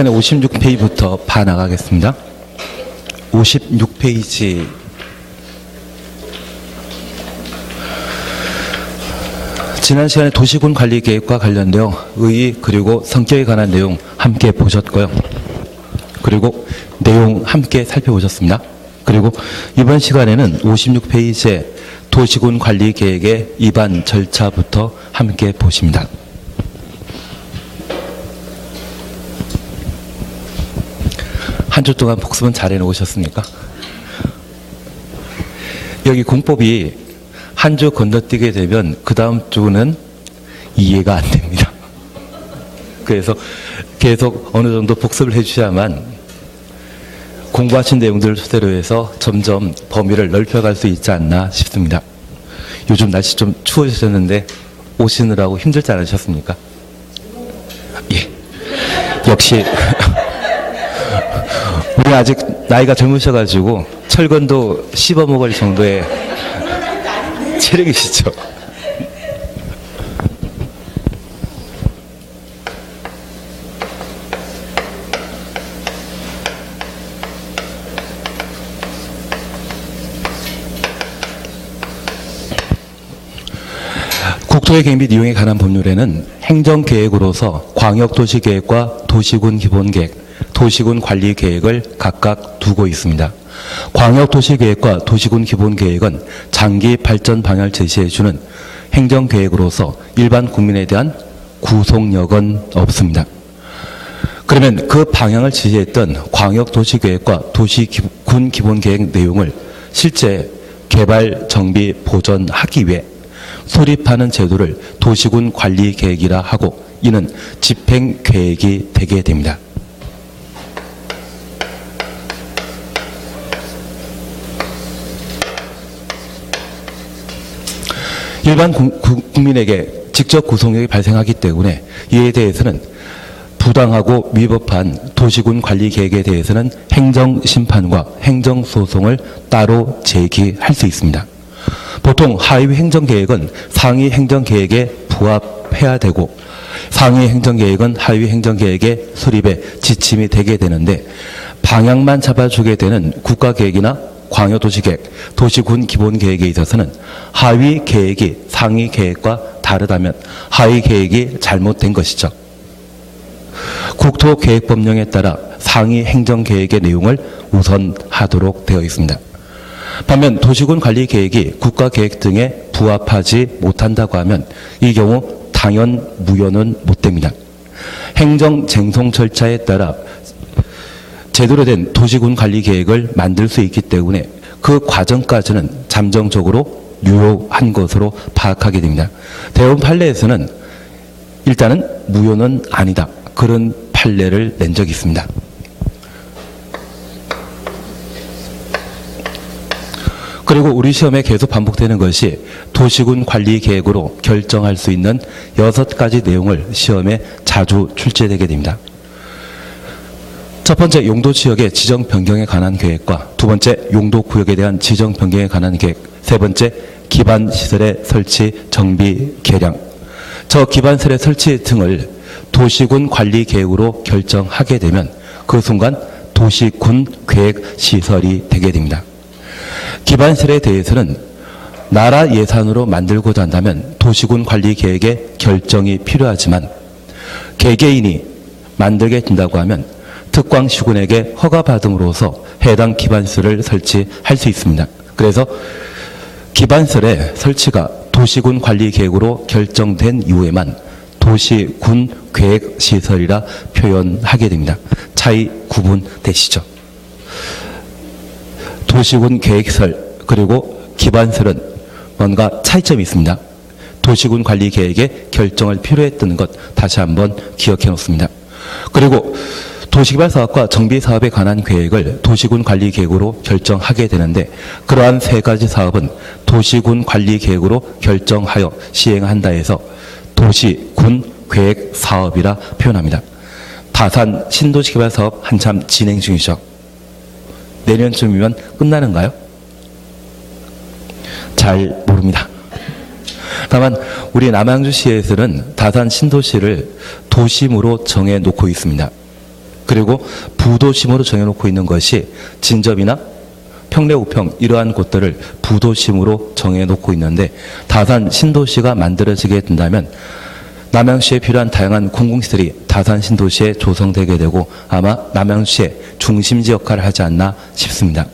시간에 56페이지부터 봐나가겠습니다. 56페이지 지난 시간에 도시군 관리 계획과 관련되어 의의 그리고 성격에 관한 내용 함께 보셨고요. 그리고 내용 함께 살펴보셨습니다. 그리고 이번 시간에는 56페이지에 도시군 관리 계획의 입안 절차부터 함께 보십니다. 한 주 동안 복습은 잘 해놓으셨습니까? 여기 공법이 한 주 건너뛰게 되면 그 다음 주는 이해가 안 됩니다. 그래서 계속 어느 정도 복습을 해주셔야만 공부하신 내용들을 토대로 해서 점점 범위를 넓혀갈 수 있지 않나 싶습니다. 요즘 날씨 좀 추워지셨는데 오시느라고 힘들지 않으셨습니까? 예. 역시 우리 아직 나이가 젊으셔가지고 철근도 씹어먹을 정도의 체력이시죠? 국토의 계획 및 이용에 관한 법률에는 행정계획으로서 광역도시계획과 도시군 기본계획, 도시군 관리계획을 각각 두고 있습니다. 광역도시계획과 도시군 기본계획은 장기 발전 방향을 제시해주는 행정계획으로서 일반 국민에 대한 구속력은 없습니다. 그러면 그 방향을 지시했던 광역도시계획과 도시군 기본계획 내용을 실제 개발, 정비, 보전하기 위해 수립하는 제도를 도시군 관리계획이라 하고 이는 집행계획이 되게 됩니다. 일반 국민에게 직접 구속력이 발생하기 때문에 이에 대해서는 부당하고 위법한 도시군 관리계획에 대해서는 행정심판과 행정소송을 따로 제기할 수 있습니다. 보통 하위 행정계획은 상위 행정계획에 부합해야 되고 상위 행정계획은 하위 행정계획의 수립에 지침이 되게 되는데 방향만 잡아주게 되는 국가계획이나 광역도시계획, 도시군 기본계획에 있어서는 하위 계획이 상위 계획과 다르다면 하위 계획이 잘못된 것이죠. 국토계획법령에 따라 상위 행정계획의 내용을 우선하도록 되어 있습니다. 반면 도시군 관리계획이 국가계획 등에 부합하지 못한다고 하면 이 경우 당연 무효는 못 됩니다. 행정쟁송 절차에 따라 제대로 된 도시군 관리계획을 만들 수 있기 때문에 그 과정까지는 잠정적으로 유효한 것으로 파악하게 됩니다. 대법원 판례에서는 일단은 무효는 아니다. 그런 판례를 낸 적이 있습니다. 그리고 우리 시험에 계속 반복되는 것이 도시군 관리계획으로 결정할 수 있는 6가지 내용을 시험에 자주 출제되게 됩니다. 첫 번째, 용도지역의 지정 변경에 관한 계획과 두 번째, 용도구역에 대한 지정 변경에 관한 계획, 세 번째, 기반시설의 설치, 정비, 개량. 저 기반시설의 설치 등을 도시군 관리계획으로 결정하게 되면 그 순간 도시군 계획시설이 되게 됩니다. 기반시설에 대해서는 나라 예산으로 만들고자 한다면 도시군 관리계획의 결정이 필요하지만 개개인이 만들게 된다고 하면 특광시군에게 허가받음으로써 해당 기반시설을 설치할 수 있습니다. 그래서 기반시설의 설치가 도시군 관리계획으로 결정된 이후에만 도시군 계획시설이라 표현하게 됩니다. 차이 구분되시죠? 도시군 계획시설 그리고 기반시설은 뭔가 차이점이 있습니다. 도시군 관리계획의 결정을 필요했던 것 다시 한번 기억해 놓습니다. 그리고 도시개발사업과 정비사업에 관한 계획을 도시군 관리계획으로 결정하게 되는데 그러한 3가지 사업은 도시군 관리계획으로 결정하여 시행한다 해서 도시군 계획사업이라 표현합니다. 다산 신도시개발사업 한참 진행 중이죠. 내년쯤이면 끝나는가요? 잘 모릅니다. 다만 우리 남양주시에서는 다산 신도시를 도심으로 정해놓고 있습니다. 그리고 부도심으로 정해놓고 있는 것이 진접이나 평내, 우평 이러한 곳들을 부도심으로 정해놓고 있는데 다산 신도시가 만들어지게 된다면 남양주에 필요한 다양한 공공시설이 다산 신도시에 조성되게 되고 아마 남양주의 중심지 역할을 하지 않나 싶습니다.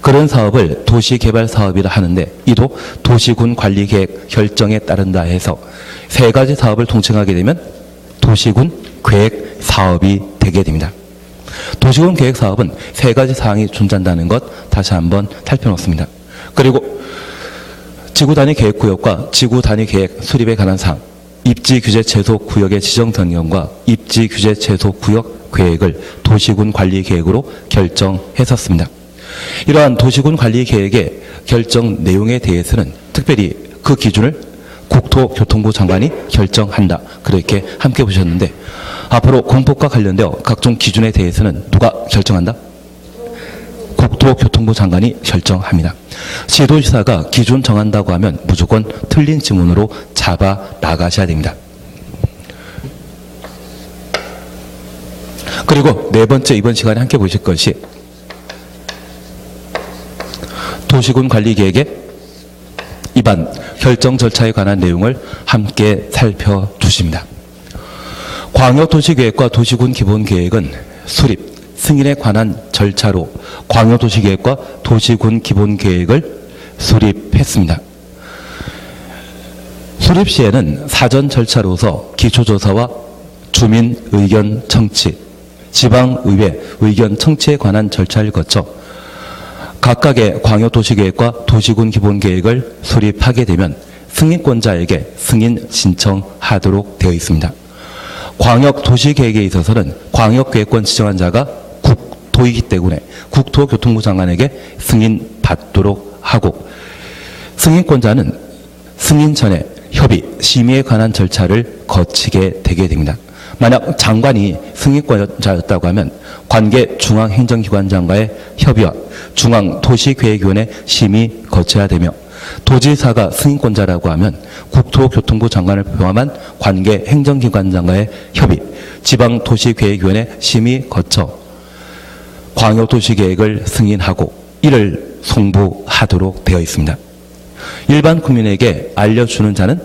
그런 사업을 도시개발사업이라 하는데 이도 도시군관리계획 결정에 따른다 해서 세 가지 사업을 통칭하게 되면 도시군계획사업이 되게 됩니다. 도시군계획사업은 세 가지 사항이 존재한다는 것 다시 한번 살펴놓습니다. 그리고 지구단위계획구역과 지구단위계획 수립에 관한 사항, 입지규제 최소구역의 지정 변경과 입지규제 최소구역 계획을 도시군관리계획으로 결정했었습니다. 이러한 도시군관리계획의 결정 내용에 대해서는 특별히 그 기준을 국토교통부 장관이 결정한다. 그렇게 함께 보셨는데 앞으로 공법과 관련되어 각종 기준에 대해서는 누가 결정한다? 국토교통부 장관이 결정합니다. 시도지사가 기준 정한다고 하면 무조건 틀린 지문으로 잡아 나가셔야 됩니다. 그리고 네 번째 이번 시간에 함께 보실 것이 도시군관리계획의 입안 결정 절차에 관한 내용을 함께 살펴주십니다. 광역도시계획과 도시군기본계획은 수립, 승인에 관한 절차로 광역도시계획과 도시군기본계획을 수립했습니다. 수립 시에는 사전 절차로서 기초조사와 주민 의견 청취, 지방의회 의견 청취에 관한 절차를 거쳐 각각의 광역도시계획과 도시군기본계획을 수립하게 되면 승인권자에게 승인 신청하도록 되어 있습니다. 광역도시계획에 있어서는 광역계획권 지정한 자가 국토이기 때문에 국토교통부 장관에게 승인받도록 하고 승인권자는 승인 전에 협의, 심의에 관한 절차를 거치게 되게 됩니다. 만약 장관이 승인권자였다고 하면 관계 중앙행정기관장과의 협의와 중앙도시계획위원회 심의 거쳐야 되며 도지사가 승인권자라고 하면 국토교통부 장관을 포함한 관계 행정기관장과의 협의, 지방도시계획위원회 심의 거쳐 광역도시계획을 승인하고 이를 송부하도록 되어 있습니다. 일반 국민에게 알려주는 자는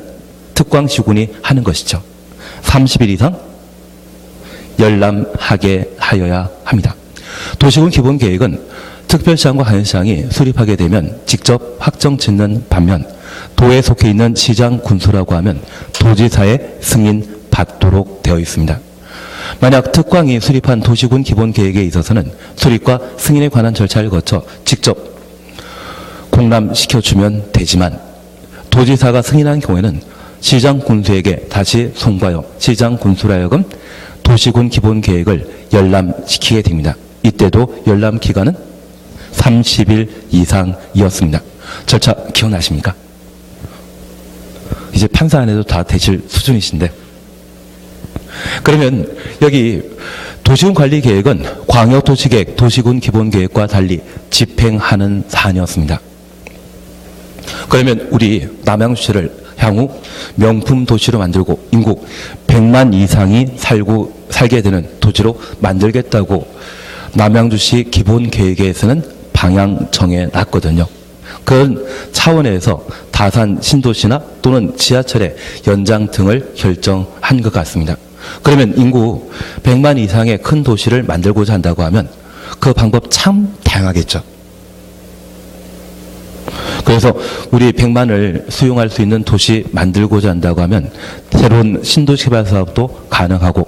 특광시군이 하는 것이죠. 30일 이상 열람하게 하여야 합니다. 도시군 기본계획은 특별시장과 하현시장이 수립하게 되면 직접 확정 짓는 반면 도에 속해 있는 시장 군수라고 하면 도지사의 승인 받도록 되어 있습니다. 만약 특광이 수립한 도시군 기본계획에 있어서는 수립과 승인에 관한 절차를 거쳐 직접 공람시켜주면 되지만 도지사가 승인한 경우에는 시장 군수에게 다시 송부하여 시장 군수로 하여금 도시군 기본계획을 열람시키게 됩니다. 이때도 열람 기간은 30일 이상이었습니다. 절차 기억나십니까? 이제 판사 안 해도 다 되실 수준이신데 그러면 여기 도시군관리계획은 광역도시계획, 도시군기본계획과 달리 집행하는 사안이었습니다. 그러면 우리 남양주시를 향후 명품 도시로 만들고 인구 100만 이상이 살게 되는 도시로 만들겠다고 남양주시 기본계획에서는 방향 정해놨거든요. 그런 차원에서 다산 신도시나 또는 지하철의 연장 등을 결정한 것 같습니다. 그러면 인구 100만 이상의 큰 도시를 만들고자 한다고 하면 그 방법 참 다양하겠죠. 그래서 우리 100만을 수용할 수 있는 도시 만들고자 한다고 하면 새로운 신도시 개발 사업도 가능하고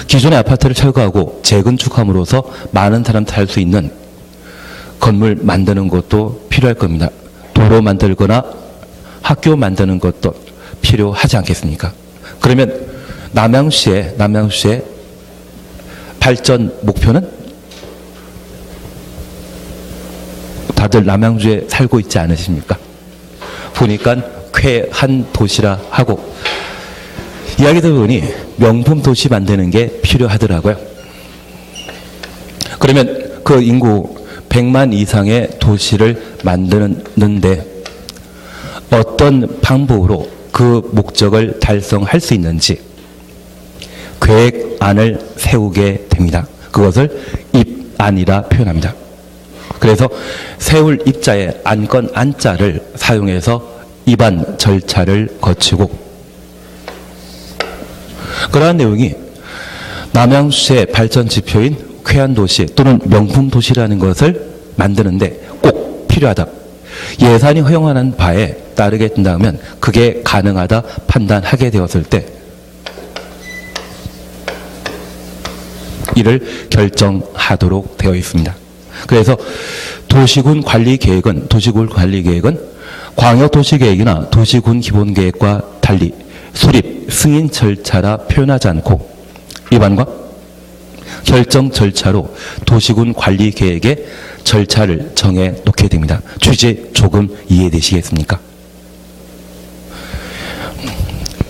기존의 아파트를 철거하고 재건축함으로써 많은 사람들 살 수 있는 건물 만드는 것도 필요할 겁니다. 도로 만들거나 학교 만드는 것도 필요하지 않겠습니까? 그러면 남양주시의 발전 목표는 다들 남양주에 살고 있지 않으십니까? 보니까 쾌한 도시라 하고 이야기 들어보니 명품 도시 만드는 게 필요하더라고요. 그러면 그 인구 100만 이상의 도시를 만드는데 어떤 방법으로 그 목적을 달성할 수 있는지 계획안을 세우게 됩니다. 그것을 입안이라 표현합니다. 그래서 세울 입자에 안건 안자를 사용해서 입안 절차를 거치고, 그러한 내용이 남양주의 발전 지표인 쾌한도시 또는 명품도시라는 것을 만드는데 꼭 필요하다. 예산이 허용하는 바에 따르게 된다면 그게 가능하다 판단하게 되었을 때 이를 결정하도록 되어 있습니다. 그래서 도시군 관리 계획은 광역도시계획이나 도시군 기본계획과 달리 수립, 승인 절차라 표현하지 않고 입안과 결정 절차로 도시군 관리 계획의 절차를 정해 놓게 됩니다. 취지 조금 이해되시겠습니까?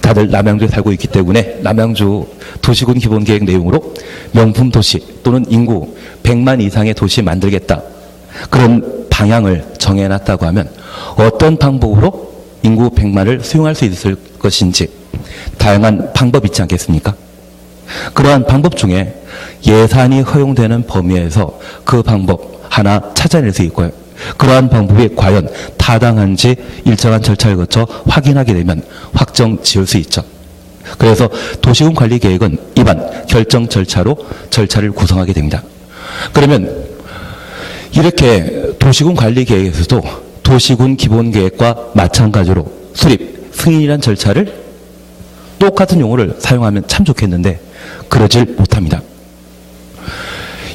다들 남양주에 살고 있기 때문에 남양주 도시군 기본계획 내용으로 명품 도시 또는 인구 100만 이상의 도시 만들겠다, 그런 방향을 정해놨다고 하면 어떤 방법으로 인구 100만을 수용할 수 있을 것인지 다양한 방법이 있지 않겠습니까? 그러한 방법 중에 예산이 허용되는 범위에서 그 방법 하나 찾아낼 수 있고요. 그러한 방법이 과연 타당한지 일정한 절차를 거쳐 확인하게 되면 확정 지을 수 있죠. 그래서 도시군 관리 계획은 입안, 결정 절차로 절차를 구성하게 됩니다. 그러면 이렇게 도시군 관리 계획에서도 도시군 기본 계획과 마찬가지로 수립, 승인이란 절차를 똑같은 용어를 사용하면 참 좋겠는데 그러질 못합니다.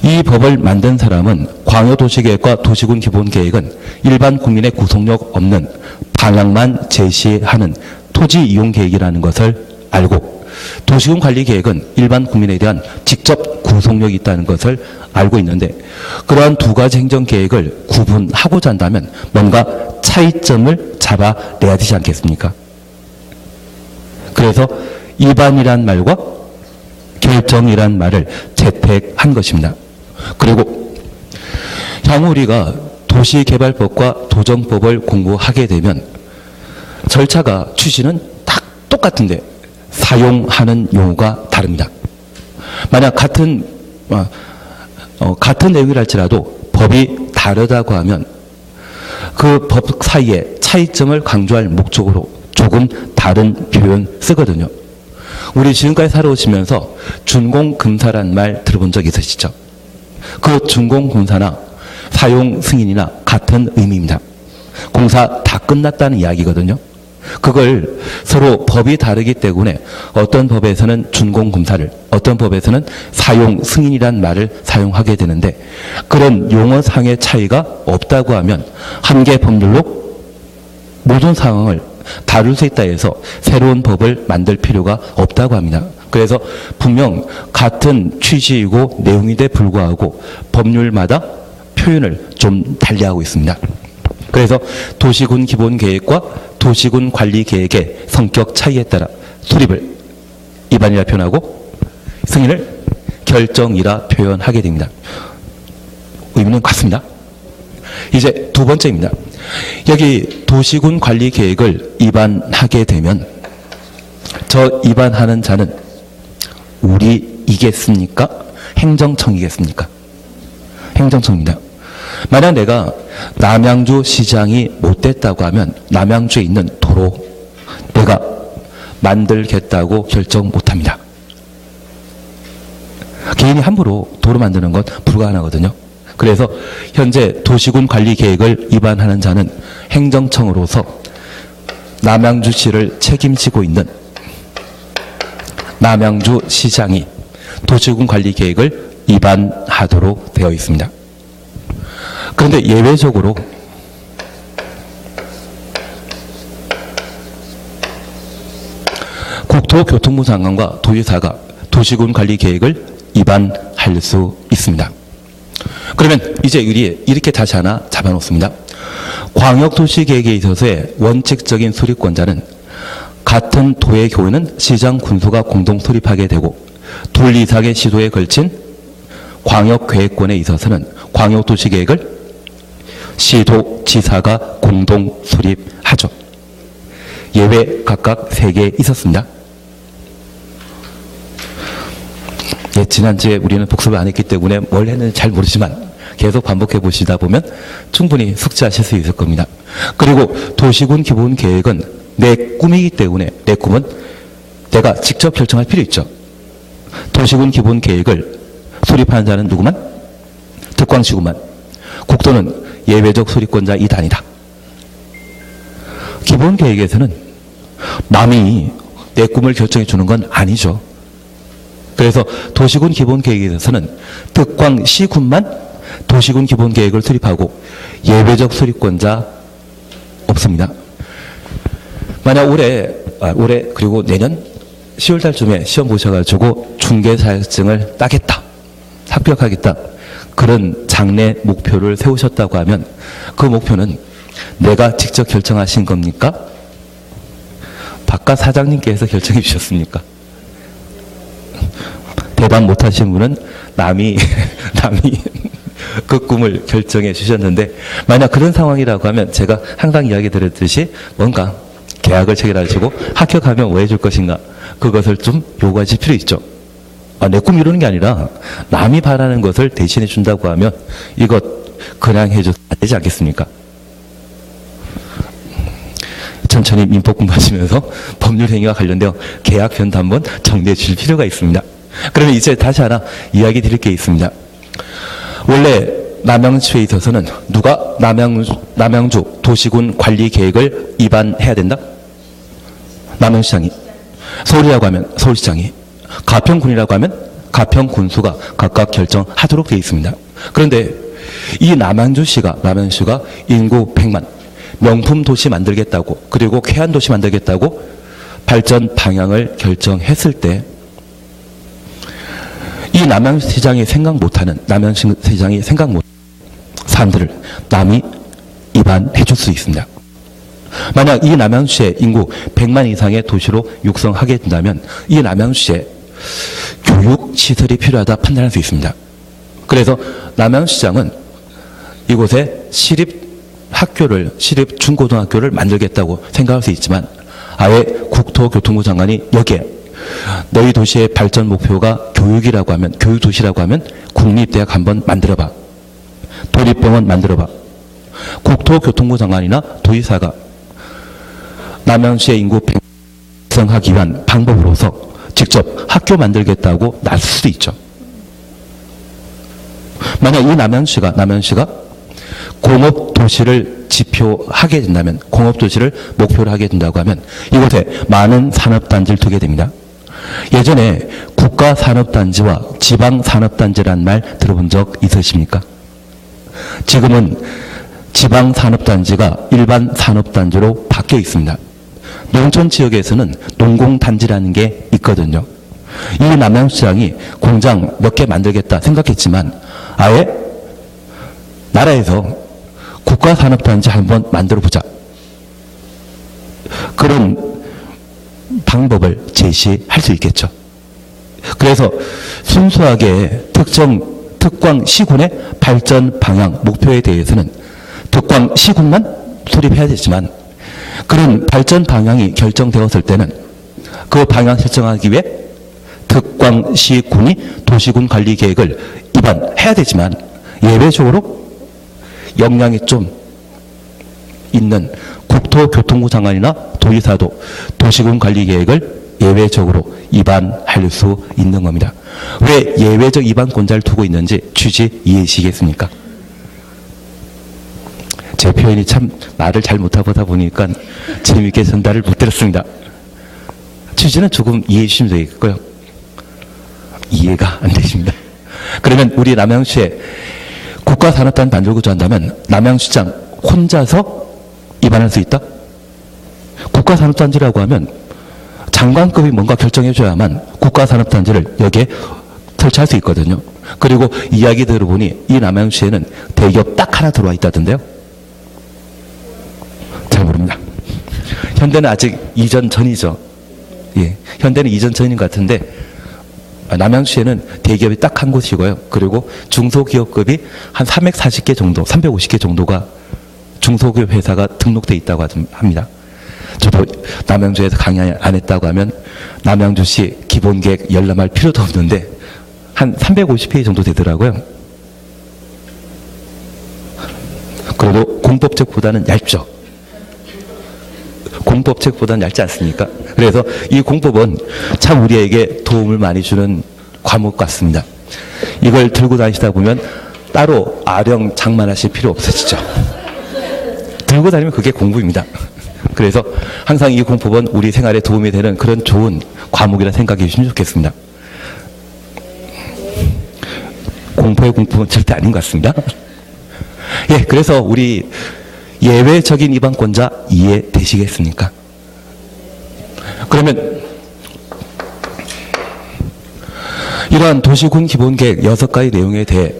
이 법을 만든 사람은 광역도시계획과 도시군 기본계획은 일반 국민의 구속력 없는 방향만 제시하는 토지 이용 계획이라는 것을 알고, 도시군 관리 계획은 일반 국민에 대한 직접 구속력이 있다는 것을 알고 있는데, 그러한 두 가지 행정 계획을 구분하고자 한다면 뭔가 차이점을 잡아내야 되지 않겠습니까? 그래서 입안이란 말과 결정이란 말을 채택한 것입니다. 그리고 향후 우리가 도시개발법과 도정법을 공부하게 되면 절차가 취지는 딱 똑같은데 사용하는 용어가 다릅니다. 만약 같은 내용이라 할지라도 법이 다르다고 하면 그 법 사이에 차이점을 강조할 목적으로 조금 다른 표현 쓰거든요. 우리 지금까지 살아오시면서 준공금사란 말 들어본 적 있으시죠? 그 준공공사나 사용 승인이나 같은 의미입니다. 공사 다 끝났다는 이야기거든요. 그걸 서로 법이 다르기 때문에 어떤 법에서는 준공검사를, 어떤 법에서는 사용 승인이란 말을 사용하게 되는데, 그런 용어상의 차이가 없다고 하면 한 개 법률로 모든 상황을 다룰 수 있다 해서 새로운 법을 만들 필요가 없다고 합니다. 그래서 분명 같은 취지이고 내용인데 불구하고 법률마다 표현을 좀 달리하고 있습니다. 그래서 도시군 기본계획과 도시군 관리계획의 성격 차이에 따라 수립을 입안이라 표현하고 승인을 결정이라 표현하게 됩니다. 의미는 같습니다. 이제 두 번째입니다. 여기 도시군 관리계획을 입안하게 되면 저 입안하는 자는 우리이겠습니까? 행정청이겠습니까? 행정청입니다. 만약 내가 남양주 시장이 못됐다고 하면 남양주에 있는 도로 내가 만들겠다고 결정 못합니다. 개인이 함부로 도로 만드는 건 불가능하거든요. 그래서 현재 도시군 관리계획을 입안하는 자는 행정청으로서 남양주시를 책임지고 있는 남양주 시장이 도시군 관리계획을 입안하도록 되어 있습니다. 그런데 예외적으로 국토교통부 장관과 도지사가 도시군 관리계획을 입안할 수 있습니다. 그러면 이제 우리 이렇게 다시 하나 잡아놓습니다. 광역도시계획에 있어서의 원칙적인 수립권자는 같은 도의 경우에는 시장 군수가 공동 수립하게 되고, 둘 이상의 시도에 걸친 광역계획권에 있어서는 광역도시계획을 시도, 지사가 공동 수립하죠. 예외 각각 3개 있었습니다. 지난주에 우리는 복습을 안 했기 때문에 뭘 했는지 잘 모르지만 계속 반복해 보시다 보면 충분히 숙지하실 수 있을 겁니다. 그리고 도시군 기본 계획은 내 꿈이기 때문에 내 꿈은 내가 직접 결정할 필요 있죠. 도시군 기본 계획을 수립하는 자는 누구만? 특광시구만. 국토는 예외적 수립권자 2단이다. 기본 계획에서는 남이 내 꿈을 결정해 주는 건 아니죠. 그래서 도시군 기본 계획에서는 특광시군만 도시군 기본 계획을 수립하고 예외적 수립권자 없습니다. 만약 올해 그리고 내년 10월 달쯤에 시험 보셔가지고 중개 자격증을 따겠다, 합격하겠다, 그런 장래 목표를 세우셨다고 하면 그 목표는 내가 직접 결정하신 겁니까? 바깥 사장님께서 결정해 주셨습니까? 대답 못하신 분은 남이 그 꿈을 결정해 주셨는데, 만약 그런 상황이라고 하면 제가 항상 이야기 드렸듯이 뭔가 계약을 체결하시고 합격하면 뭐 해줄 것인가, 그것을 좀 요구하실 필요 있죠. 내 꿈 이루는 게 아니라 남이 바라는 것을 대신해 준다고 하면 이것 그냥 해줘도 안 되지 않겠습니까? 천천히 민법 공부하시면서 법률 행위와 관련되어 계약 변도 한번 정리해 주실 필요가 있습니다. 그러면 이제 다시 하나 이야기 드릴 게 있습니다. 원래 남양주에 있어서는 누가 남양주 도시군 관리 계획을 위반해야 된다? 남양시장이. 서울이라고 하면 서울시장이. 가평군이라고 하면 가평군수가 각각 결정하도록 되어 있습니다. 그런데 이 남양주시가 인구 100만, 명품 도시 만들겠다고, 그리고 쾌한 도시 만들겠다고 발전 방향을 결정했을 때 이 남양시장이 생각 못하는 사람들을 남이 위반해 줄 수 있습니다. 만약 이 남양주에 인구 100만 이상의 도시로 육성하게 된다면 이 남양주에 교육시설이 필요하다 판단할 수 있습니다. 그래서 남양시장은 이곳에 시립 중고등학교를 만들겠다고 생각할 수 있지만, 아예 국토교통부 장관이 여기에 너희 도시의 발전 목표가 교육이라고 하면, 교육도시라고 하면 국립대학 한번 만들어봐, 도립병원 만들어봐. 국토교통부 장관이나 도의사가 남양주의 인구 100만 육성하기 위한 방법으로서 직접 학교 만들겠다고 나설 수도 있죠. 만약 이 남양주가 공업도시를 지표하게 된다면, 공업도시를 목표로 하게 된다고 하면 이곳에 많은 산업단지를 두게 됩니다. 예전에 국가산업단지와 지방산업단지란 말 들어본 적 있으십니까? 지금은 지방산업단지가 일반 산업단지로 바뀌어 있습니다. 농촌 지역에서는 농공단지라는 게 있거든요. 이 남양시장이 공장 몇 개 만들겠다 생각했지만 아예 나라에서 국가산업단지 한번 만들어보자, 그런 방법을 제시할 수 있겠죠. 그래서 순수하게 특광시군의 발전 방향 목표에 대해서는 특광시군만 수립해야 되지만, 그런 발전 방향이 결정되었을 때는 그 방향 설정하기 위해 특광시군이 도시군 관리 계획을 위반해야 되지만, 예외적으로 역량이 좀 있는 국토교통부 장관이나 도의사도 도시군 관리 계획을 예외적으로 위반할 수 있는 겁니다. 왜 예외적 위반권자를 두고 있는지 취지 이해하시겠습니까? 제 표현이 참 말을 잘 못하다 보니까 재미있게 전달을 못 드렸습니다. 취지는 조금 이해해 주시면 되겠고요. 이해가 안 되십니다. 그러면 우리 남양주에 국가산업단 만들고자 한다면 남양시장 혼자서 위반할 수 있다? 국가산업단지라고 하면 장관급이 뭔가 결정해줘야만 국가산업단지를 여기에 설치할 수 있거든요. 그리고 이야기 들어보니 이 남양주에는 대기업 딱 하나 들어와 있다던데요. 잘 모릅니다. 현대는 아직 이전 전이죠. 예, 현대는 이전 전인 것 같은데 남양주에는 대기업이 딱 한 곳이고요. 그리고 중소기업급이 한 340개 정도, 350개 정도가 중소기업 회사가 등록돼 있다고 합니다. 저도 남양주에서 강의 안 했다고 하면 남양주시 기본계획 열람할 필요도 없는데 한 350페이지 정도 되더라고요. 그래도 공법책보다는 얇죠. 공법책보다는 얇지 않습니까? 그래서 이 공법은 참 우리에게 도움을 많이 주는 과목 같습니다. 이걸 들고 다니시다 보면 따로 아령 장만하실 필요 없어지죠. 들고 다니면 그게 공부입니다. 그래서 항상 이 공법은 우리 생활에 도움이 되는 그런 좋은 과목이라 생각해 주시면 좋겠습니다. 공포의 공법은 절대 아닌 것 같습니다. 예, 그래서 우리 예외적인 입안권자 이해되시겠습니까? 그러면 이러한 도시군 기본계획 6가지 내용에 대해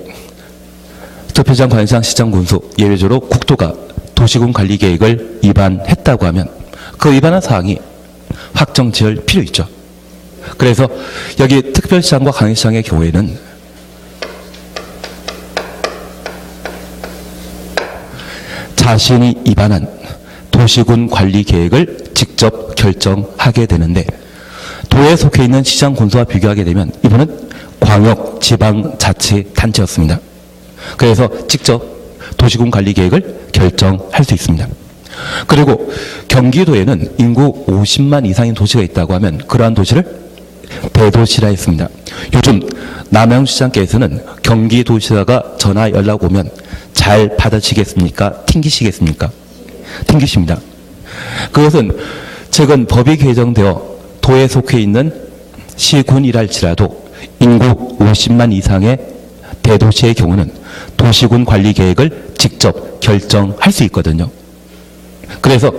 특별시장, 관시장, 시장, 군수 예외적으로 국토가 도시군 관리계획을 위반했다고 하면 그 위반한 사항이 확정지을 필요 있죠. 그래서 여기 특별시장과 관시장의 경우에는 자신이 위반한 도시군 관리계획을 직접 결정하게 되는데 도에 속해 있는 시장, 군수와 비교하게 되면 이분은 광역, 지방, 자치 단체였습니다. 그래서 직접 도시군 관리계획을 결정할 수 있습니다. 그리고 경기도에는 인구 50만 이상인 도시가 있다고 하면 그러한 도시를 대도시라 했습니다. 요즘 남양주시장께서는 경기도시다가 전화 연락 오면 잘 받아치겠습니까? 튕기시겠습니까? 튕기십니다. 그것은 최근 법이 개정되어 도에 속해 있는 시군이랄지라도 인구 50만 이상의 대도시의 경우는 도시군 관리계획을 직접 결정할 수 있거든요. 그래서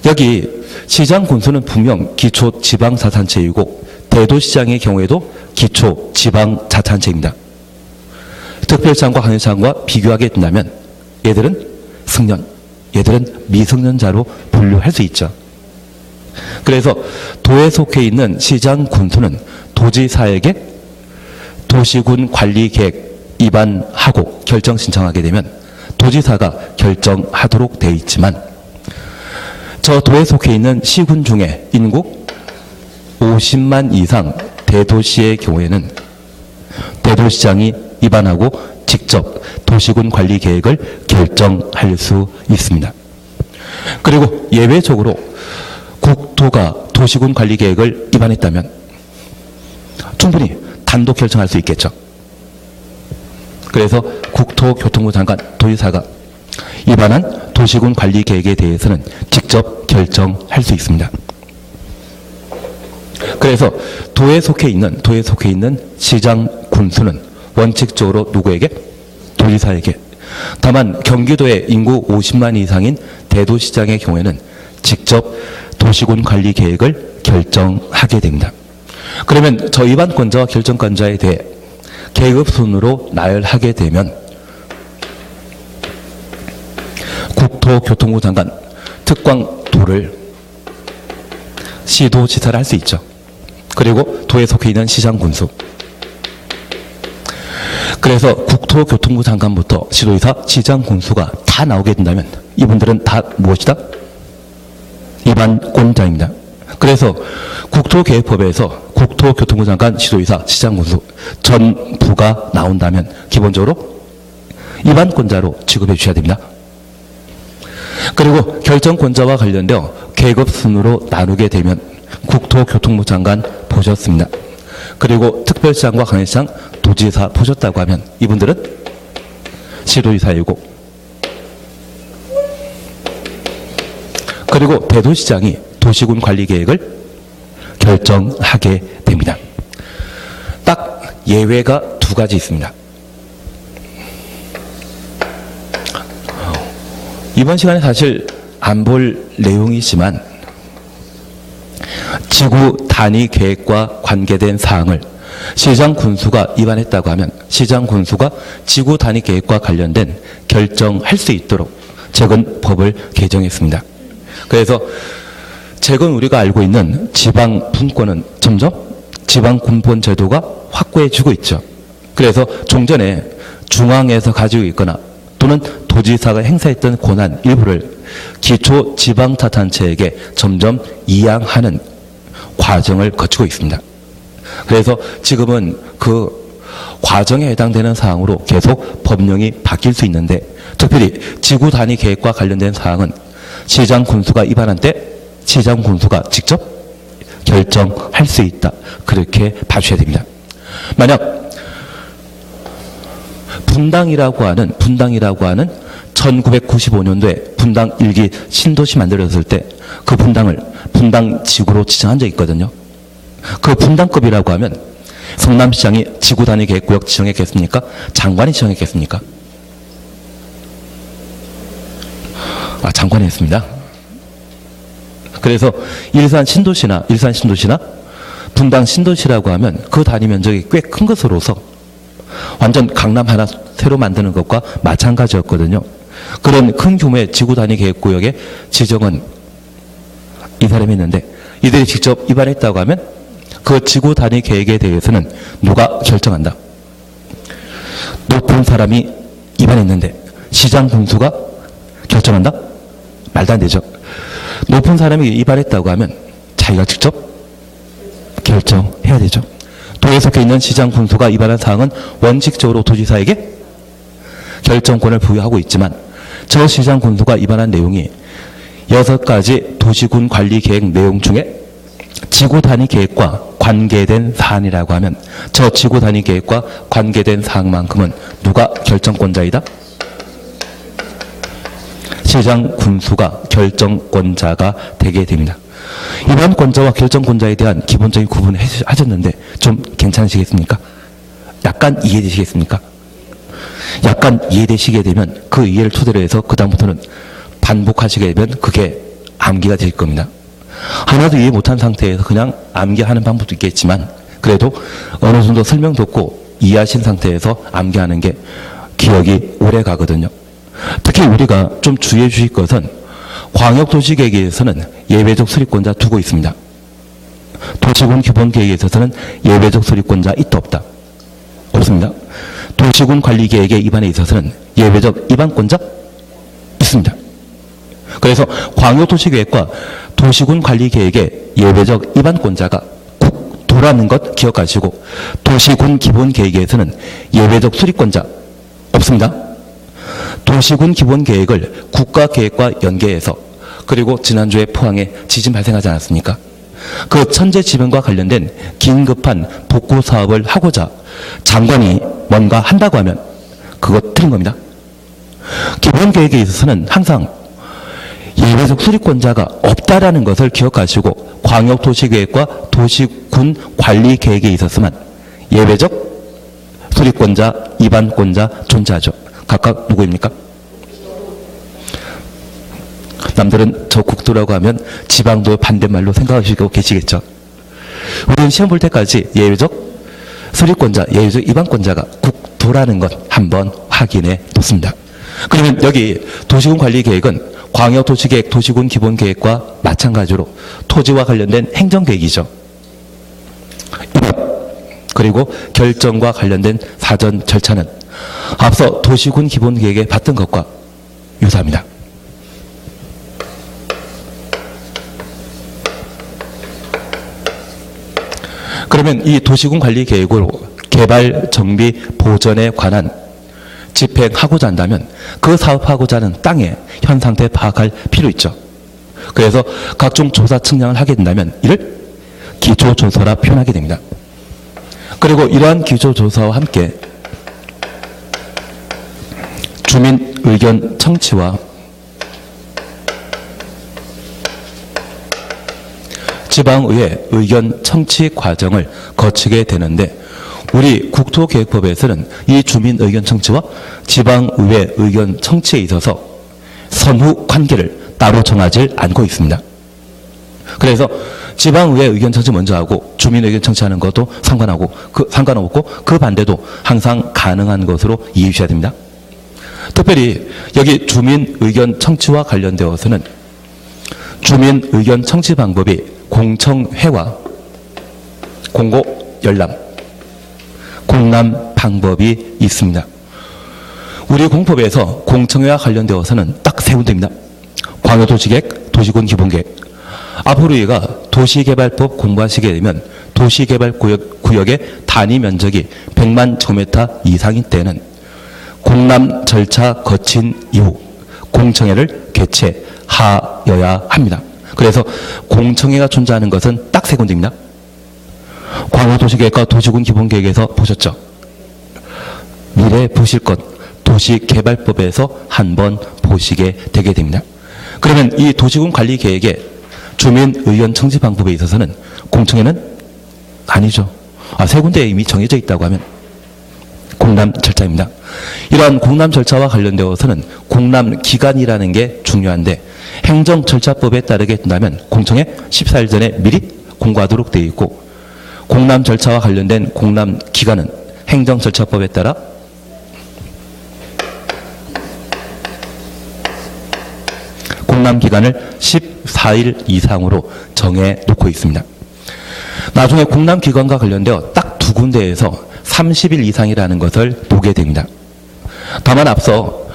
여기 시장 군수는 분명 기초지방자치단체이고 대도시장의 경우에도 기초지방자치단체입니다. 특별시장과 관시장과 비교하게 된다면 얘들은 승년, 얘들은 미승년자로 분류할 수 있죠. 그래서 도에 속해 있는 시장 군수는 도지사에게 도시군 관리계획 위반하고 결정 신청하게 되면 도지사가 결정하도록 되어 있지만 저 도에 속해 있는 시군 중에 인구 50만 이상 대도시의 경우에는 대도시장이 위반하고 직접 도시군 관리 계획을 결정할 수 있습니다. 그리고 예외적으로 국토가 도시군 관리 계획을 위반했다면 충분히 단독 결정할 수 있겠죠. 그래서 국토교통부 장관 도지사가 위반한 도시군 관리 계획에 대해서는 직접 결정할 수 있습니다. 그래서 도에 속해 있는 시장 군수는 원칙적으로 누구에게? 도지사에게. 다만 경기도의 인구 50만 이상인 대도시장의 경우에는 직접 도시군 관리 계획을 결정하게 됩니다. 그러면 저 위반권자와 결정권자에 대해 계급 순으로 나열하게 되면 국토교통부 장관, 특광도를 시도지사를 할 수 있죠. 그리고 도에 속해 있는 시장 군수. 그래서 국토교통부 장관부터 시도지사, 시장 군수가 다 나오게 된다면 이분들은 다 무엇이다? 위반권자입니다. 그래서 국토계획법에서 국토교통부 장관, 시도지사, 시장 군수 전부가 나온다면 기본적으로 위반권자로 취급해 주셔야 됩니다. 그리고 결정권자와 관련되어 계급 순으로 나누게 되면 국토교통부 장관 보셨습니다. 그리고 특별시장과 관시장, 도지사 보셨다고 하면 이분들은 시도지사이고, 그리고 대도시장이 도시군 관리 계획을 결정하게 됩니다. 딱 예외가 두 가지 있습니다. 이번 시간에 사실 안 볼 내용이지만 지구 단위 계획과 관계된 사항을 시장 군수가 위반했다고 하면 시장 군수가 지구 단위 계획과 관련된 결정할 수 있도록 최근 법을 개정했습니다. 그래서 최근 우리가 알고 있는 지방 분권은 점점 지방 군권 제도가 확고해지고 있죠. 그래서 종전에 중앙에서 가지고 있거나 또는 도지사가 행사했던 권한 일부를 기초 지방자치단체에게 점점 이양하는 과정을 거치고 있습니다. 그래서 지금은 그 과정에 해당되는 사항으로 계속 법령이 바뀔 수 있는데, 특별히 지구 단위 계획과 관련된 사항은 시장 군수가 위반한 때 시장 군수가 직접 결정할 수 있다. 그렇게 봐주셔야 됩니다. 만약 분당이라고 하는 1995년도에 분당 1기 신도시 만들어졌을 때 그 분당을 분당 지구로 지정한 적이 있거든요. 그 분당급이라고 하면 성남시장이 지구 단위 계획구역 지정했겠습니까? 장관이 지정했겠습니까? 장관이 했습니다. 그래서 일산 신도시나 분당 신도시라고 하면 그 단위 면적이 꽤 큰 것으로서 완전 강남 하나 새로 만드는 것과 마찬가지였거든요. 그런 큰 규모의 지구 단위 계획구역의 지정은 이 사람이 했는데, 이들이 직접 위반했다고 하면 그 지구 단위 계획에 대해서는 누가 결정한다? 높은 사람이 위반했는데 시장 군수가 결정한다? 말도 안 되죠. 높은 사람이 위반했다고 하면 자기가 직접 결정해야 되죠. 도에 속해 있는 시장 군수가 위반한 사항은 원칙적으로 도지사에게 결정권을 부여하고 있지만, 저 시장 군수가 위반한 내용이 6가지 도시군 관리 계획 내용 중에 지구 단위 계획과 관계된 사안이라고 하면 저 지구 단위 계획과 관계된 사항만큼은 누가 결정권자이다? 시장 군수가 결정권자가 되게 됩니다. 위반권자와 결정권자에 대한 기본적인 구분을 하셨는데 좀 괜찮으시겠습니까? 약간 이해되시겠습니까? 약간 이해되시게 되면 그 이해를 토대로 해서 그 다음부터는 반복하시게 되면 그게 암기가 될 겁니다. 하나도 이해 못한 상태에서 그냥 암기하는 방법도 있겠지만, 그래도 어느 정도 설명 듣고 이해하신 상태에서 암기하는 게 기억이 오래 가거든요. 특히 우리가 좀 주의해 주실 것은 광역도시계획에서는 예외적 수립권자 두고 있습니다. 도시군 기본계획에 있어서는 예외적 수립권자 있다 없다? 없습니다. 도시군 관리계획의 위반에 있어서는 예외적 위반권자 있습니다. 그래서 광역도시계획과 도시군 관리계획의 예외적 위반권자가 국도라는 것 기억하시고, 도시군 기본계획에서는 예외적 수립권자 없습니다. 도시군 기본계획을 국가계획과 연계해서, 그리고 지난주에 포항에 지진 발생하지 않았습니까? 그 천재지변과 관련된 긴급한 복구 사업을 하고자 장관이 뭔가 한다고 하면 그거 틀린 겁니다. 기본계획에 있어서는 항상 예외적 수립권자가 없다라는 것을 기억하시고, 광역도시계획과 도시군 관리계획에 있어서만 예외적 수립권자, 위반권자 존재하죠. 각각 누구입니까? 남들은 저 국도라고 하면 지방도 반대말로 생각하시고 계시겠죠. 우리는 시험 볼 때까지 예외적 수립권자, 예외적 위반권자가 국도라는 것 한번 확인해 놓습니다. 그러면 여기 도시군 관리계획은 광역도시계획, 도시군 기본계획과 마찬가지로 토지와 관련된 행정계획이죠. 그리고 결정과 관련된 사전 절차는 앞서 도시군 기본계획에 봤던 것과 유사합니다. 그러면 이 도시군 관리계획으로 개발, 정비, 보전에 관한 집행하고자 한다면 그 사업하고자 하는 땅의 현 상태 파악할 필요 있죠. 그래서 각종 조사 측량을 하게 된다면 이를 기초조사라 표현하게 됩니다. 그리고 이러한 기초조사와 함께 주민 의견 청취와 지방의회 의견 청취 과정을 거치게 되는데, 우리 국토계획법에서는 이 주민 의견 청취와 지방의회 의견 청취에 있어서 선후 관계를 따로 정하지 않고 있습니다. 그래서 지방의회 의견 청취 먼저 하고 주민 의견 청취하는 것도 상관없고 그 반대도 항상 가능한 것으로 이해해 주셔야 됩니다. 특별히 여기 주민 의견 청취와 관련되어서는 주민 의견 청취 방법이 공청회와 공고 열람, 공람 방법이 있습니다. 우리 공법에서 공청회와 관련되어서는 딱 세 군데입니다. 광역도시계획, 도시군 기본계획. 앞으로 얘가 도시개발법 공부하시게 되면 도시개발구역의 단위 면적이 100만 제곱미터 이상인 때는 공람 절차 거친 이후 공청회를 개최하여야 합니다. 그래서 공청회가 존재하는 것은 딱 세 군데입니다. 광역도시계획과 도시군 기본계획에서 보셨죠? 미래에 보실 것 도시개발법에서 한번 보시게 되게 됩니다. 그러면 이 도시군 관리계획의 주민 의견 청지 방법에 있어서는 공청회는 아니죠. 세 군데에 이미 정해져 있다고 하면 공람 절차입니다. 이러한 공람 절차와 관련되어서는 공람 기간이라는 게 중요한데 행정절차법에 따르게 된다면 공청회 14일 전에 미리 공고하도록 되어 있고 공람 절차와 관련된 공람 기간은 행정절차법에 따라 공람 기간을 14일 이상으로 정해 놓고 있습니다. 나중에 공람 기간과 관련되어 딱 두 군데에서 30일 이상이라는 것을 보게 됩니다. 다만 앞서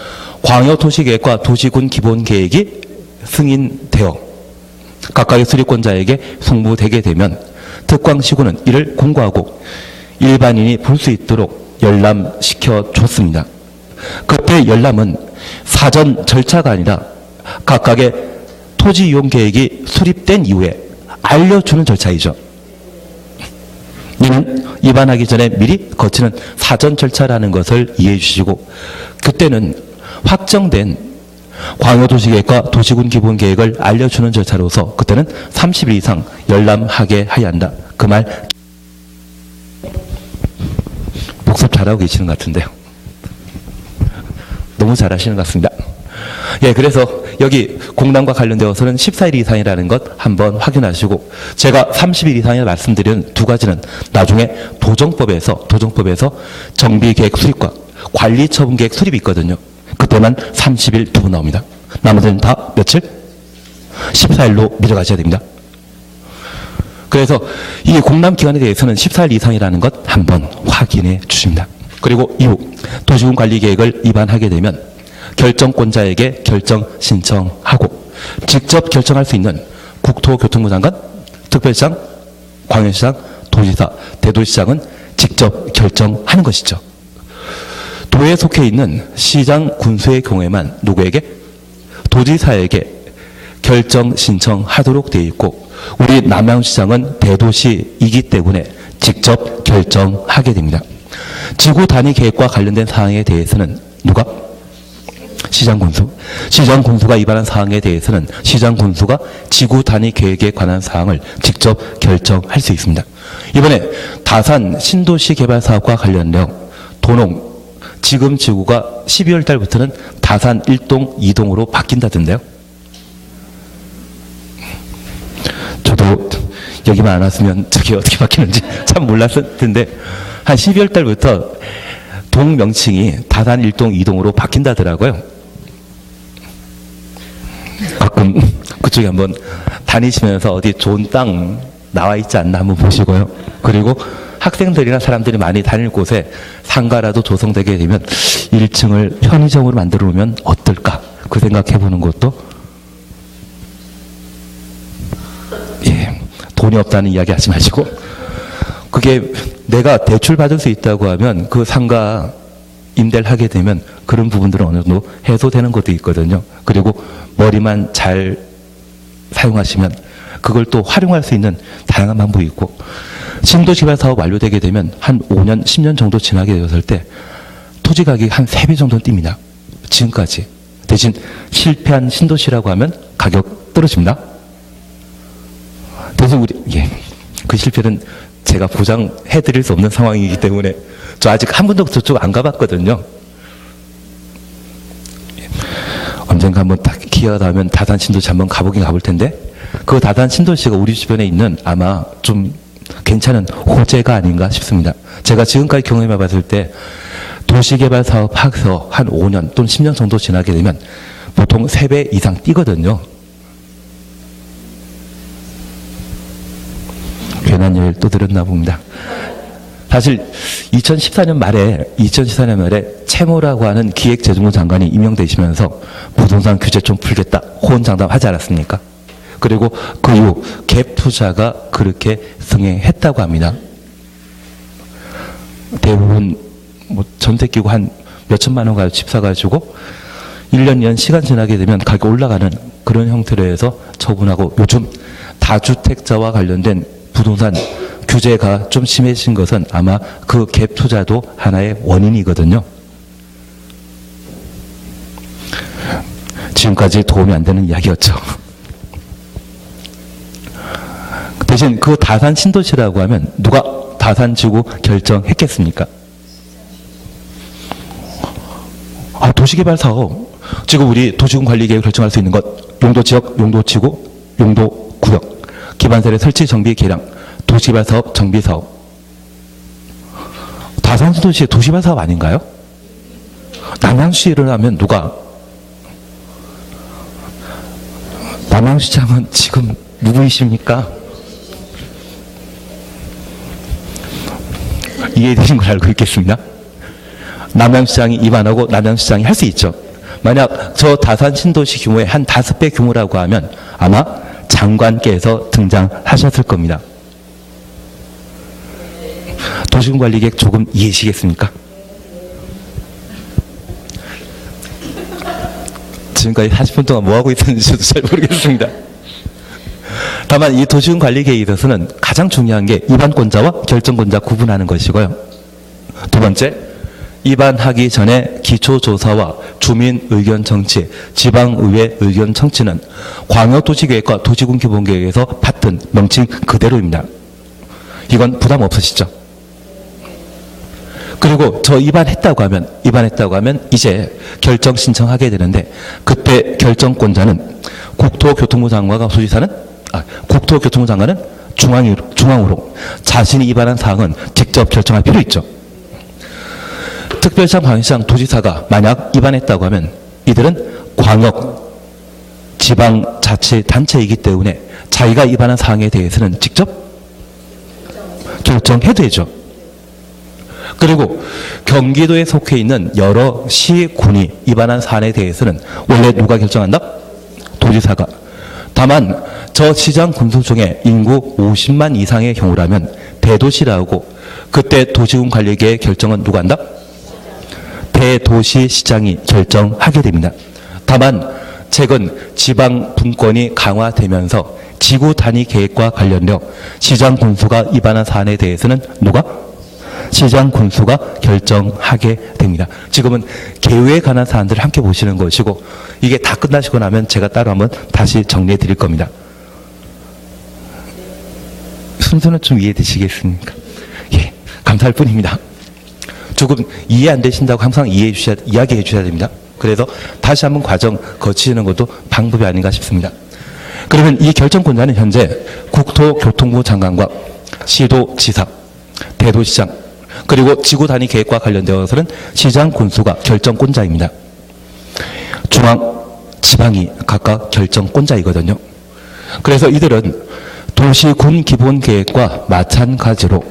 광역도시계획과 도시군 기본계획이 승인되어 각각의 수립권자에게 송부되게 되면 특광시군은 이를 공고하고 일반인이 볼 수 있도록 열람시켜 줬습니다. 그때 열람은 사전 절차가 아니라 각각의 토지 이용 계획이 수립된 이후에 알려주는 절차이죠. 이는 입안하기 전에 미리 거치는 사전 절차라는 것을 이해해 주시고 그때는 확정된 광역도시계획과 도시군 기본계획을 알려주는 절차로서 그때는 30일 이상 열람하게 하여야 한다. 그 말 복습 잘하고 계시는 것 같은데요. 너무 잘하시는 것 같습니다. 예, 그래서 여기 공람과 관련되어서는 14일 이상이라는 것 한번 확인하시고 제가 30일 이상이라 말씀드리는 두 가지는 나중에 도정법에서 정비계획 수립과 관리처분계획 수립이 있거든요. 그때만 30일 두 번 나옵니다. 나머지는 다 며칠? 14일로 밀어가셔야 됩니다. 그래서 이 공람 기간에 대해서는 14일 이상이라는 것 한번 확인해 주십니다. 그리고 이후 도시군 관리계획을 입안하게 되면 결정권자에게 결정 신청하고 직접 결정할 수 있는 국토교통부 장관, 특별시장, 광역시장, 도지사, 대도시장은 직접 결정하는 것이죠. 도에 속해 있는 시장, 군수의 경우에만 누구에게? 도지사에게 결정 신청하도록 되어 있고 우리 남양시장은 대도시이기 때문에 직접 결정하게 됩니다. 지구 단위 계획과 관련된 사항에 대해서는 누가? 시장군수. 시장군수가 위반한 사항에 대해서는 시장군수가 지구 단위 계획에 관한 사항을 직접 결정할 수 있습니다. 이번에 다산 신도시 개발 사업과 관련 내용, 도농, 지금 지구가 12월 달부터는 다산 1동, 2동으로 바뀐다던데요. 저도 여기만 안 왔으면 저게 어떻게 바뀌는지 참 몰랐을 텐데 한 12월 달부터 동 명칭이 다산 1동, 2동으로 바뀐다더라고요. 가끔 그쪽에 한번 다니시면서 어디 좋은 땅 나와 있지 않나 한번 보시고요. 그리고 학생들이나 사람들이 많이 다닐 곳에 상가라도 조성되게 되면 1층을 편의점으로 만들어 놓으면 어떨까? 그 생각해 보는 것도 돈이 없다는 이야기 하지 마시고 그게 내가 대출 받을 수 있다고 하면 그 상가 임대를 하게 되면 그런 부분들은 어느 정도 해소되는 것도 있거든요. 그리고 머리만 잘 사용하시면 그걸 또 활용할 수 있는 다양한 방법이 있고 신도시개발 사업 완료되게 되면 한 5년, 10년 정도 지나게 되었을 때 토지 가격이 한 3배 정도는 뜁니다. 지금까지. 대신 실패한 신도시라고 하면 가격 떨어집니다. 대신 그 실패는 제가 보장해 드릴 수 없는 상황이기 때문에 저 아직 한 번도 저쪽 안 가봤거든요. 언젠가 한번 기회가 닿으면 다산 신도시 한번 가보긴 가볼 텐데 그 다산 신도시가 우리 주변에 있는 아마 좀 괜찮은 호재가 아닌가 싶습니다. 제가 지금까지 경험해 봤을 때 도시개발 사업 하서 한 5년 또는 10년 정도 지나게 되면 보통 3배 이상 뛰거든요. 괜한 일 또 들었나 봅니다. 사실 2014년 말에 채모라고 하는 기획재정부 장관이 임명되시면서 부동산 규제 좀 풀겠다 호언장담하지 않았습니까? 그리고 그 이후 갭 투자가 그렇게 승행했다고 합니다. 대부분 뭐 전세 끼고 한 몇천만 원 가지고 집 사가지고 1년, 2년 시간 지나게 되면 가격이 올라가는 그런 형태로 해서 처분하고, 요즘 다주택자와 관련된 부동산 규제가 좀 심해진 것은 아마 그 갭 투자도 하나의 원인이거든요. 지금까지 도움이 안 되는 이야기였죠. 대신 그 다산 신도시라고 하면 누가 다산지구 결정했겠습니까? 도시개발사업. 지금 우리 도시군관리계획 결정할 수 있는 것, 용도지역, 용도지구, 용도구역, 기반세례 설치 정비 계량, 도시개발사업, 정비사업. 다산신도시의 도시개발사업 아닌가요? 남양시를 하면 누가? 남양시장은 지금 누구이십니까? 이해되신 걸 알고 있겠습니다. 남양시장이 입안하고 남양시장이 할 수 있죠. 만약 저 다산 신도시 규모의 한 5배 규모라고 하면 아마 장관께서 등장하셨을 겁니다. 도시군관리계획 조금 이해하시겠습니까? 지금까지 40분 동안 뭐하고 있었는지도 잘 모르겠습니다. 다만 이 도시군관리계획에 있어서는 가장 중요한 게 입안권자와 결정권자 구분하는 것이고요. 두 번째, 입안하기 전에 기초조사와 주민 의견 청취, 지방의회 의견 청취는 광역도시계획과 도시군기본계획에서 받던 명칭 그대로입니다. 이건 부담 없으시죠? 그리고 저 입안했다고 하면 이제 결정 신청하게 되는데, 그때 결정권자는 국토교통부 장관과 도지사는, 국토교통부 장관은 중앙으로 자신이 입안한 사항은 직접 결정할 필요 있죠. 특별시장, 광역시장, 도지사가 만약 입안했다고 하면 이들은 광역, 지방자치단체이기 때문에 자기가 입안한 사항에 대해서는 직접 결정해도 되죠. 그리고 경기도에 속해 있는 여러 시, 군이 입안한 사안에 대해서는 원래 누가 결정한다? 도지사가. 다만 저 시장 군수 중에 인구 50만 이상의 경우라면 대도시라고, 그때 도시군관리계획 결정은 누가 한다? 대도시시장이 결정하게 됩니다. 다만 최근 지방 분권이 강화되면서 지구 단위 계획과 관련되어 시장 군수가 입안한 사안에 대해서는 누가? 시장 군수가 결정하게 됩니다. 지금은 계획에 관한 사안들을 함께 보시는 것이고, 이게 다 끝나시고 나면 제가 따로 한번 다시 정리해 드릴 겁니다. 순서는 좀 이해되시겠습니까? 예, 감사할 뿐입니다. 조금 이해 안 되신다고 항상 이야기해 주셔야 됩니다. 그래서 다시 한번 과정 거치는 것도 방법이 아닌가 싶습니다. 그러면 이 결정권자는 현재 국토교통부 장관과 시도지사, 대도시장, 그리고 지구 단위 계획과 관련되어서는 시장 군수가 결정권자입니다. 중앙, 지방이 각각 결정권자이거든요. 그래서 이들은 도시군 기본계획과 마찬가지로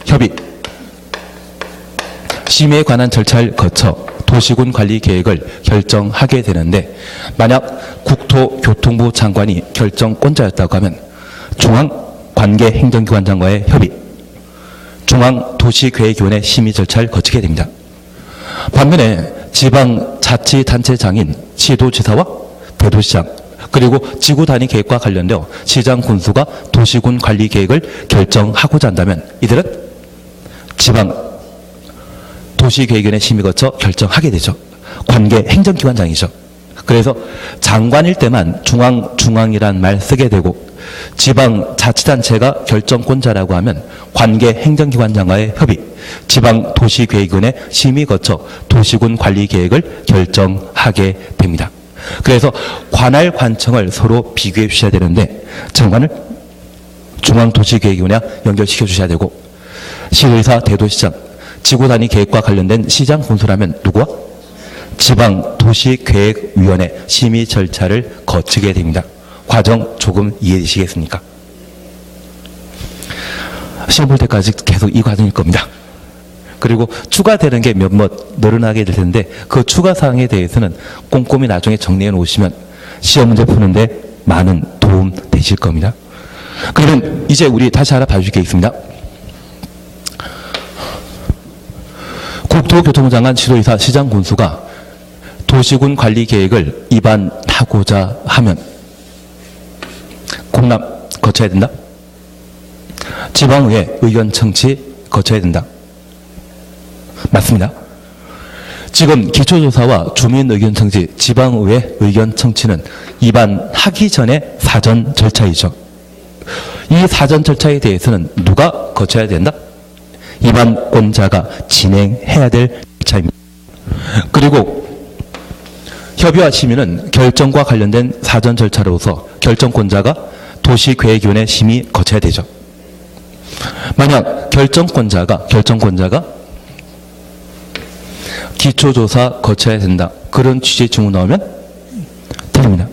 협의, 심의에 관한 절차를 거쳐 도시군 관리 계획을 결정하게 되는데, 만약 국토교통부 장관이 결정권자였다고 하면 중앙 관계 행정기관장과의 협의, 중앙도시계획위원회 심의 절차를 거치게 됩니다. 반면에 지방자치단체장인 시도지사와 대도시장, 그리고 지구단위 계획과 관련되어 시장 군수가 도시군 관리 계획을 결정하고자 한다면 이들은 지방 도시계획위원회 심의 거쳐 결정하게 되죠. 관계 행정기관장이죠. 그래서 장관일 때만 중앙이란 말 쓰게 되고, 지방자치단체가 결정권자라고 하면 관계 행정기관장과의 협의, 지방도시계획위원회 심의 거쳐 도시군 관리계획을 결정하게 됩니다. 그래서 관할 관청을 서로 비교해 주셔야 되는데, 장관을 중앙도시계획위원회와 연결시켜 주셔야 되고, 시의사, 대도시장, 지구단위 계획과 관련된 시장 군수라면 누구와? 지방도시계획위원회 심의 절차를 거치게 됩니다. 과정 조금 이해되시겠습니까? 시험 볼 때까지 계속 이 과정일 겁니다. 그리고 추가되는 게 몇몇 늘어나게 될 텐데, 그 추가 사항에 대해서는 꼼꼼히 나중에 정리해 놓으시면 시험 문제 푸는데 많은 도움 되실 겁니다. 그러면 이제 우리 다시 하나 봐주실 게 있습니다. 국토교통부 장관 지도이사 시장 군수가 도시군 관리 계획을 입안하고자 하면 공람 거쳐야 된다. 지방의회 의견 청취 거쳐야 된다. 맞습니다. 지금 기초조사와 주민 의견 청취, 지방의회 의견 청취는 입안하기 전에 사전 절차이죠. 이 사전 절차에 대해서는 누가 거쳐야 된다? 입안권자가 진행해야 될 절차입니다. 그리고 협의와 심의는 결정과 관련된 사전 절차로서 결정권자가 도시계획위원회 심의 거쳐야 되죠. 만약 결정권자가 기초조사 거쳐야 된다. 그런 취지의 질문 나오면 틀립니다.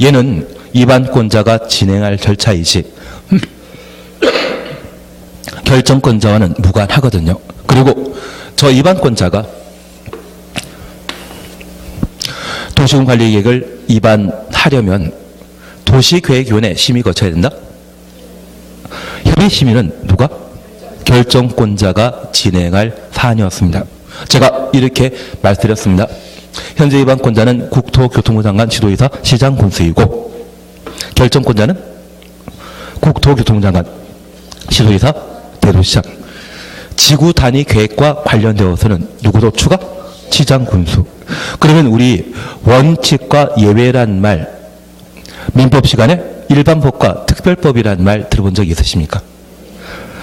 얘는 입안권자가 진행할 절차이지 결정권자와는 무관하거든요. 그리고 저 입안권자가 도시군 관리 계획을 입안하려면 도시계획위원회 심의 거쳐야 된다. 협의 심의는 누가? 결정권자가 진행할 사안이었습니다. 제가 이렇게 말씀드렸습니다. 현재 입안권자는 국토교통부 장관 지도이사 시장 군수이고 결정권자는 국토교통부 장관 지도이사 대도시장. 지구 단위 계획과 관련되어서는 누구도 추가? 시장 군수. 그러면 우리 원칙과 예외란 말 민법 시간에 일반법과 특별법이라는 말 들어본 적 있으십니까?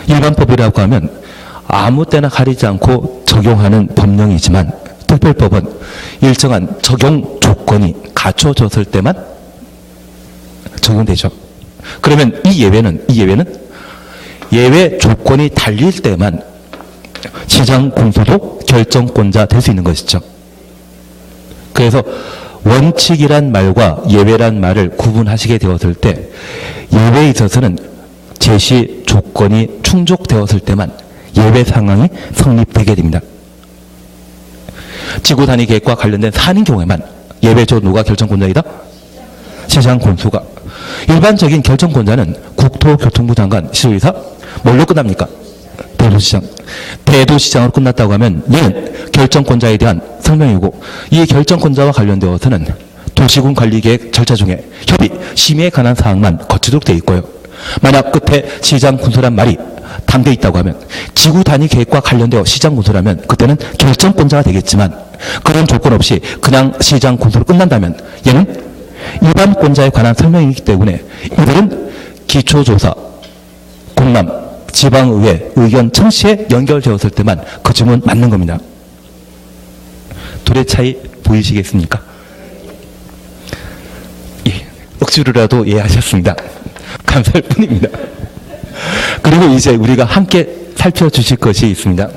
일반법이라고 하면 아무 때나 가리지 않고 적용하는 법령이지만 특별법은 일정한 적용 조건이 갖춰졌을 때만 적용되죠. 그러면 이 예외는 예외 조건이 달릴 때만 시장 군수도 결정권자 될 수 있는 것이죠. 그래서 원칙이란 말과 예외란 말을 구분하시게 되었을 때 예외에 있어서는 제시 조건이 충족되었을 때만 예외 상황이 성립되게 됩니다. 지구 단위 계획과 관련된 사안인 경우에만 예외적으로 누가 결정권자이다? 시장 군수가. 일반적인 결정권자는 국토교통부 장관 시도이사 뭘로 끝납니까? 대도시장. 대도시장으로 끝났다고 하면 얘는 결정권자에 대한 성명이고 이 결정권자와 관련되어서는 도시군 관리계획 절차 중에 협의, 심의에 관한 사항만 거치도록 되어 있고요. 만약 끝에 시장 군수란 말이 담겨 있다고 하면 지구 단위 계획과 관련되어 시장 군수라면 그때는 결정권자가 되겠지만 그런 조건 없이 그냥 시장 군수로 끝난다면 얘는 일반권자에 관한 설명이기 때문에 이들은 기초조사, 공람, 지방의회 의견 청취에 연결되었을 때만 그 질문 맞는 겁니다. 둘의 차이 보이시겠습니까? 예, 억지로라도 이해하셨습니다. 감사할 뿐입니다. 그리고 이제 우리가 함께 살펴주실 것이 있습니다.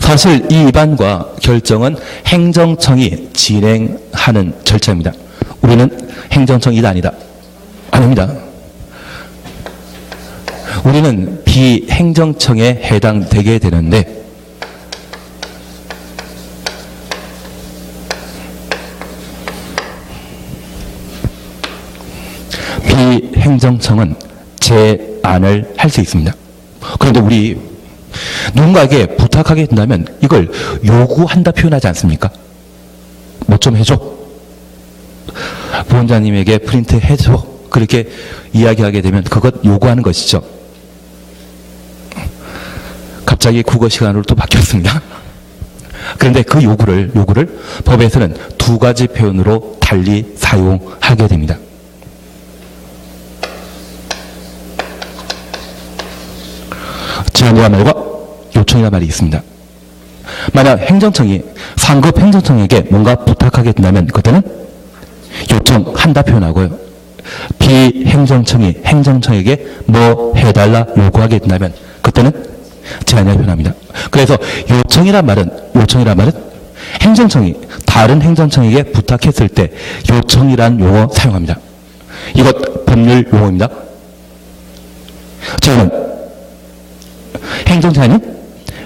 사실 이 입안과 결정은 행정청이 진행하는 절차입니다. 우리는 행정청 2단이다. 아닙니다. 우리는 비행정청에 해당되게 되는데 비행정청은 제안을 할 수 있습니다. 그런데 우리 누군가에게 부탁하게 된다면 이걸 요구한다 표현하지 않습니까? 뭐 좀 해줘. 부원장님에게 프린트 해줘. 그렇게 이야기하게 되면 그것 요구하는 것이죠. 갑자기 국어 시간으로 또 바뀌었습니다. 그런데 그 요구를 법에서는 두 가지 표현으로 달리 사용하게 됩니다. 제안이란 말과 요청이란 말이 있습니다. 만약 행정청이 상급 행정청에게 뭔가 부탁하게 된다면 그때는 요청한다 표현하고요. 비행정청이 행정청에게 뭐 해달라 요구하게 된다면 그때는 제안이라 표현합니다. 그래서 요청이란 말은 행정청이 다른 행정청에게 부탁했을 때 요청이란 용어 사용합니다. 이것 법률 용어입니다. 제안은 행정청이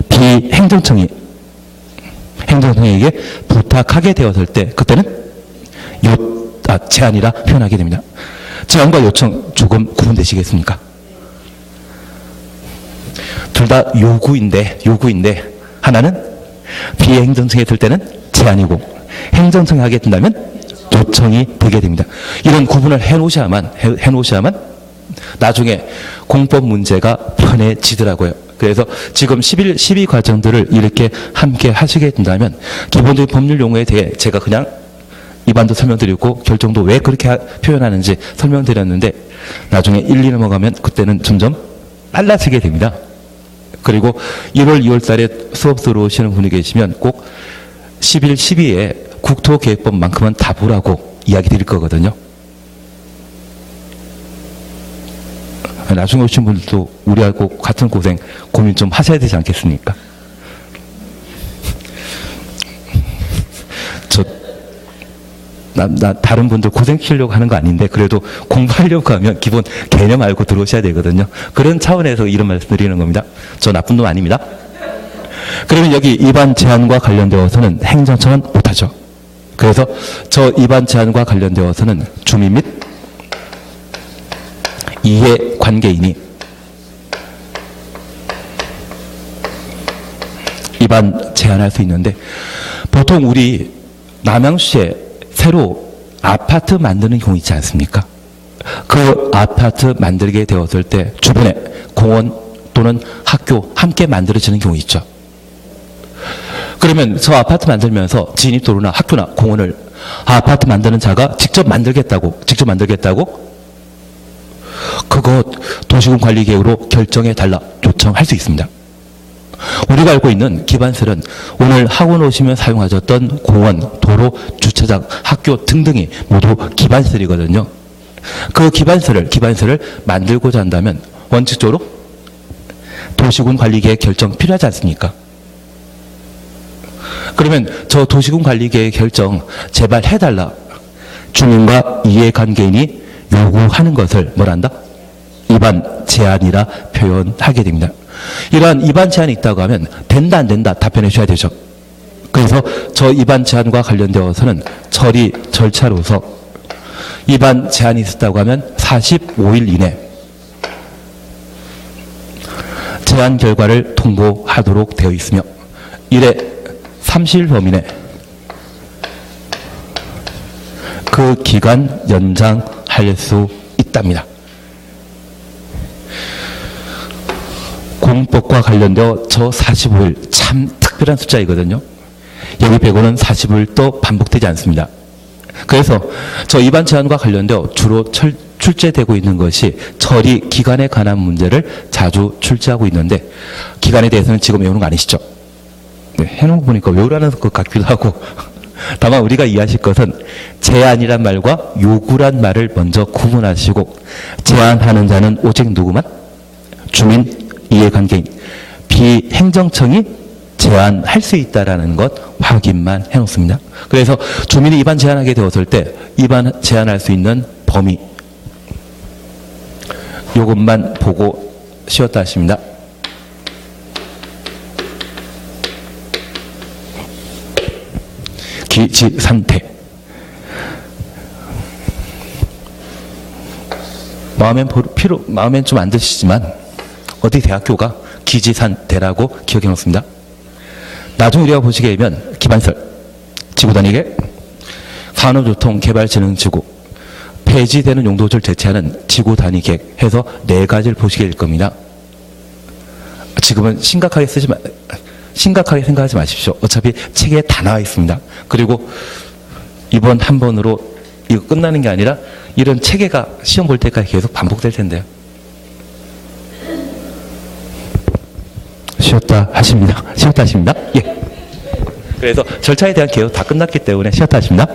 비행정청이 행정청에게 부탁하게 되었을 때 그때는 제안이라 표현하게 됩니다. 제안과 요청 조금 구분되시겠습니까? 둘 다 요구인데 하나는 비행정청에 들 때는 제안이고 행정청에 하게 된다면 요청이 되게 됩니다. 이런 구분을 해놓으셔야만 나중에 공법 문제가 편해지더라고요. 그래서 지금 12 과정들을 이렇게 함께 하시게 된다면 기본적인 법률 용어에 대해 제가 그냥 입안도 설명드리고 결정도 왜 그렇게 표현하는지 설명드렸는데 나중에 1, 2 넘어가면 그때는 점점 빨라지게 됩니다. 그리고 1월, 2월 달에 수업 들어오시는 분이 계시면 꼭 11, 12에 국토계획법만큼은 다 보라고 이야기 드릴 거거든요. 나중에 오신 분들도 우리하고 같은 고민 좀 하셔야 되지 않겠습니까? 다른 분들 고생시키려고 하는 거 아닌데 그래도 공부하려고 하면 기본 개념 알고 들어오셔야 되거든요. 그런 차원에서 이런 말씀 드리는 겁니다. 저 나쁜 놈 아닙니다. 그러면 여기 입안 제한과 관련되어서는 행정청은 못하죠. 그래서 저 입안 제한과 관련되어서는 주민 및 이해관계인이 입안 제한할 수 있는데 보통 우리 남양주에 새로 아파트 만드는 경우 있지 않습니까? 그 아파트 만들게 되었을 때 주변에 공원 또는 학교 함께 만들어지는 경우 있죠. 그러면 저 아파트 만들면서 진입도로나 학교나 공원을 아파트 만드는 자가 직접 만들겠다고 그것 도시군관리계획으로 결정해달라 요청할 수 있습니다. 우리가 알고 있는 기반설은 오늘 학원 오시면 사용하셨던 공원, 도로, 주차장, 학교 등등이 모두 기반설이거든요. 그 기반설을 만들고자 한다면 원칙적으로 도시군관리계획 결정 필요하지 않습니까? 그러면 저 도시군관리계획 결정 제발 해달라. 주민과 이해관계인이 요구하는 것을 뭐란다? 입안 제한이라 표현하게 됩니다. 이러한 입안 제한이 있다고 하면 된다 안 된다 답변해 주셔야 되죠. 그래서 저 입안 제한과 관련되어서는 처리 절차로서 입안 제한이 있었다고 하면 45일 이내 제한 결과를 통보하도록 되어 있으며 이래 30일 범위 내 그 기간 연장할 수 있답니다. 공법과 관련되어 저 45일 참 특별한 숫자이거든요. 여기 빼고는 45일 또 반복되지 않습니다. 그래서 저 입안 제한과 관련되어 주로 출제되고 있는 것이 처리 기간에 관한 문제를 자주 출제하고 있는데 기간에 대해서는 지금 외우는 거 아니시죠? 네, 해놓은 거 보니까 외우라는 것 같기도 하고 다만 우리가 이해하실 것은 제안이란 말과 요구란 말을 먼저 구분하시고 제안하는 자는 오직 누구만? 주민, 이해관계인, 비행정청이 제안할 수 있다라는 것 확인만 해놓습니다. 그래서 주민이 입안 제안하게 되었을 때 입안 제안할 수 있는 범위 요것만 보고 쉬었다 하십니다. 기지산태. 마음엔 좀 안 드시지만 어디 대학교가 기지산대라고 기억해 놓습니다. 나중에 우리가 보시게 되면 기반설, 지구단위계, 산업교통개발진흥지구, 폐지되는 용도를 대체하는 지구단위계획 해서 4가지를 보시게 될 겁니다. 지금은 심각하게 생각하지 마십시오. 어차피 책에 다 나와 있습니다. 그리고 이번 한 번으로 이거 끝나는 게 아니라 이런 체계가 시험 볼 때까지 계속 반복될 텐데요. 쉬었다 하십니다. 예. 그래서 절차에 대한 개요 다 끝났기 때문에 쉬었다 하십니다.